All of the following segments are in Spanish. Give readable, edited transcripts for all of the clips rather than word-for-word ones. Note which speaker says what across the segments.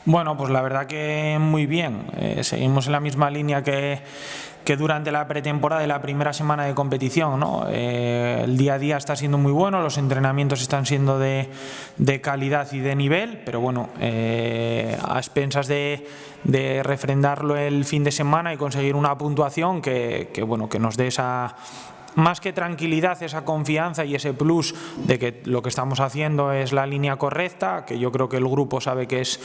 Speaker 1: Bueno, pues la verdad que muy bien. Seguimos en la misma línea que durante la pretemporada de la primera semana de competición, ¿no? El día a día está siendo muy bueno, los entrenamientos están siendo de calidad y de nivel, pero bueno, a expensas de refrendarlo el fin de semana y conseguir una puntuación que nos dé esa, más que tranquilidad, esa confianza y ese plus de que lo que estamos haciendo es la línea correcta, que yo creo que el grupo sabe que es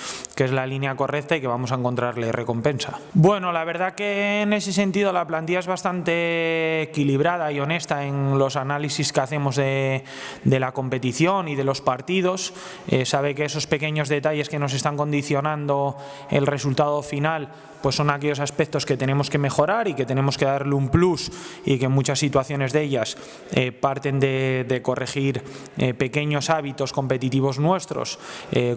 Speaker 1: la línea correcta y que vamos a encontrarle recompensa. Bueno, la verdad que en ese sentido la plantilla es bastante equilibrada y honesta en los análisis que hacemos de la competición y de los partidos. Sabe que esos pequeños detalles que nos están condicionando el resultado final pues son aquellos aspectos que tenemos que mejorar y que tenemos que darle un plus, y que en muchas situaciones de ellas parten de corregir pequeños hábitos competitivos nuestros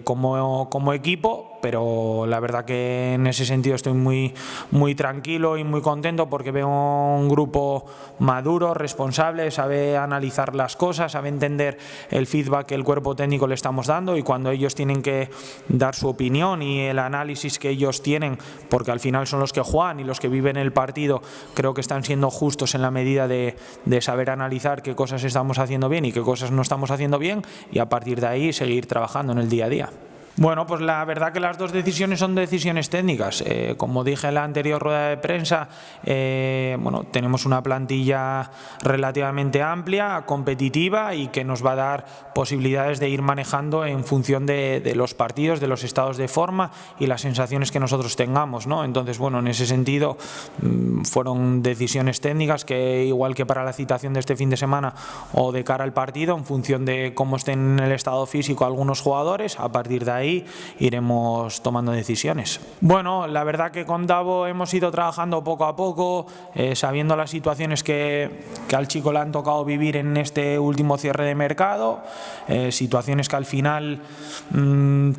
Speaker 1: como equipo, pero la verdad que en ese sentido estoy muy tranquilo y muy contento porque veo un grupo maduro, responsable, sabe analizar las cosas, sabe entender el feedback que el cuerpo técnico le estamos dando, y cuando ellos tienen que dar su opinión y el análisis que ellos tienen, porque al final son los que juegan y los que viven el partido, creo que están siendo justos en la medida de saber analizar qué cosas estamos haciendo bien y qué cosas no estamos haciendo bien, y a partir de ahí seguir trabajando en el día a día. Bueno, pues la verdad que las dos decisiones son decisiones técnicas. Como dije en la anterior rueda de prensa, tenemos una plantilla relativamente amplia, competitiva, y que nos va a dar posibilidades de ir manejando en función de los partidos, de los estados de forma y las sensaciones que nosotros tengamos, ¿no? Entonces, bueno, en ese sentido fueron decisiones técnicas que, igual que para la citación de este fin de semana o de cara al partido, en función de cómo estén en el estado físico algunos jugadores, a partir de ahí iremos tomando decisiones. Bueno, la verdad que con Davo hemos ido trabajando poco a poco, sabiendo las situaciones que al chico le han tocado vivir en este último cierre de mercado, situaciones que al final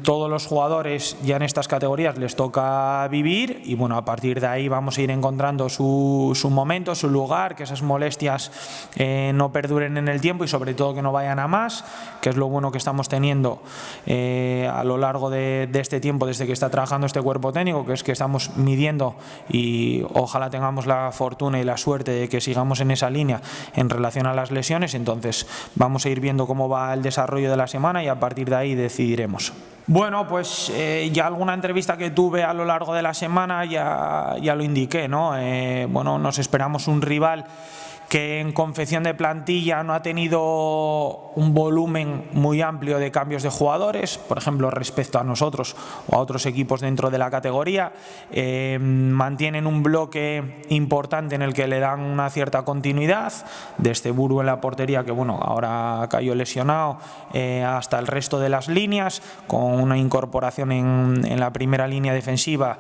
Speaker 1: todos los jugadores ya en estas categorías les toca vivir, y bueno, a partir de ahí vamos a ir encontrando su momento, su lugar, que esas molestias no perduren en el tiempo y sobre todo que no vayan a más, que es lo bueno que estamos teniendo a lo largo de este tiempo desde que está trabajando este cuerpo técnico, que es que estamos midiendo, y ojalá tengamos la fortuna y la suerte de que sigamos en esa línea en relación a las lesiones. Entonces vamos a ir viendo cómo va el desarrollo de la semana y a partir de ahí decidiremos. Bueno, pues ya alguna entrevista que tuve a lo largo de la semana ya lo indiqué, ¿no? Nos esperamos un rival que en confección de plantilla no ha tenido un volumen muy amplio de cambios de jugadores, por ejemplo, respecto a nosotros o a otros equipos dentro de la categoría. Mantienen un bloque importante en el que le dan una cierta continuidad, desde Buru en la portería, que bueno, ahora cayó lesionado, hasta el resto de las líneas, con una incorporación en la primera línea defensiva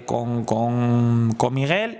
Speaker 1: con Miguel.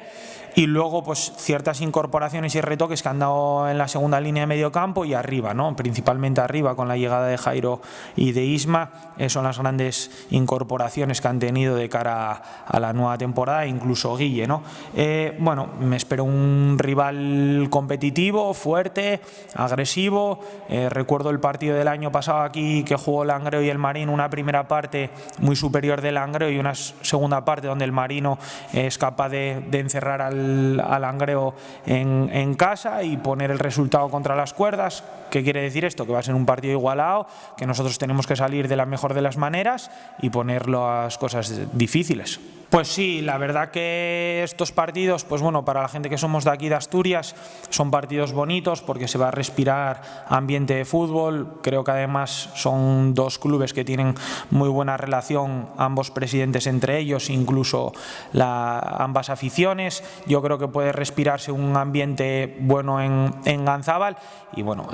Speaker 1: Y luego pues ciertas incorporaciones y retoques que han dado en la segunda línea de medio campo y arriba, ¿no? Principalmente arriba, con la llegada de Jairo y de Isma, son las grandes incorporaciones que han tenido de cara a la nueva temporada, incluso Guille, ¿no? Me espero un rival competitivo, fuerte, agresivo. Recuerdo el partido del año pasado aquí que jugó Langreo y el Marino, una primera parte muy superior del Langreo y una segunda parte donde el Marino es capaz de encerrar al Langreo en casa y poner el resultado contra las cuerdas. ¿Qué quiere decir esto? Que va a ser un partido igualado, que nosotros tenemos que salir de la mejor de las maneras y poner las cosas difíciles. Pues sí, la verdad que estos partidos, pues bueno, para la gente que somos de aquí de Asturias, son partidos bonitos porque se va a respirar ambiente de fútbol. Creo que además son dos clubes que tienen muy buena relación, ambos presidentes entre ellos, incluso ambas aficiones. Yo creo que puede respirarse un ambiente bueno en Ganzábal, y bueno,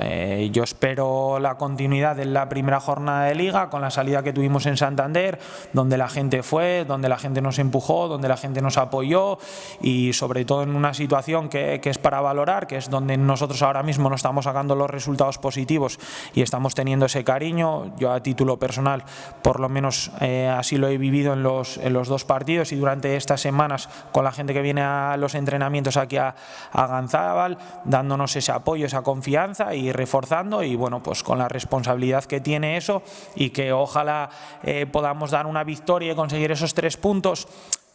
Speaker 1: yo espero la continuidad en la primera jornada de Liga, con la salida que tuvimos en Santander, donde la gente fue, donde la gente nos empujó, donde la gente nos apoyó y sobre todo en una situación que es para valorar, que es donde nosotros ahora mismo no estamos sacando los resultados positivos y estamos teniendo ese cariño. Yo a título personal por lo menos así lo he vivido en los dos partidos y durante estas semanas con la gente que viene a los entrenamientos aquí a Ganzábal, dándonos ese apoyo, esa confianza y reforzando, y bueno, pues con la responsabilidad que tiene eso, y que ojalá podamos dar una victoria y conseguir esos 3 puntos,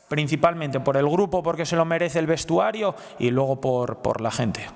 Speaker 1: principalmente por el grupo, porque se lo merece el vestuario, y luego por la gente.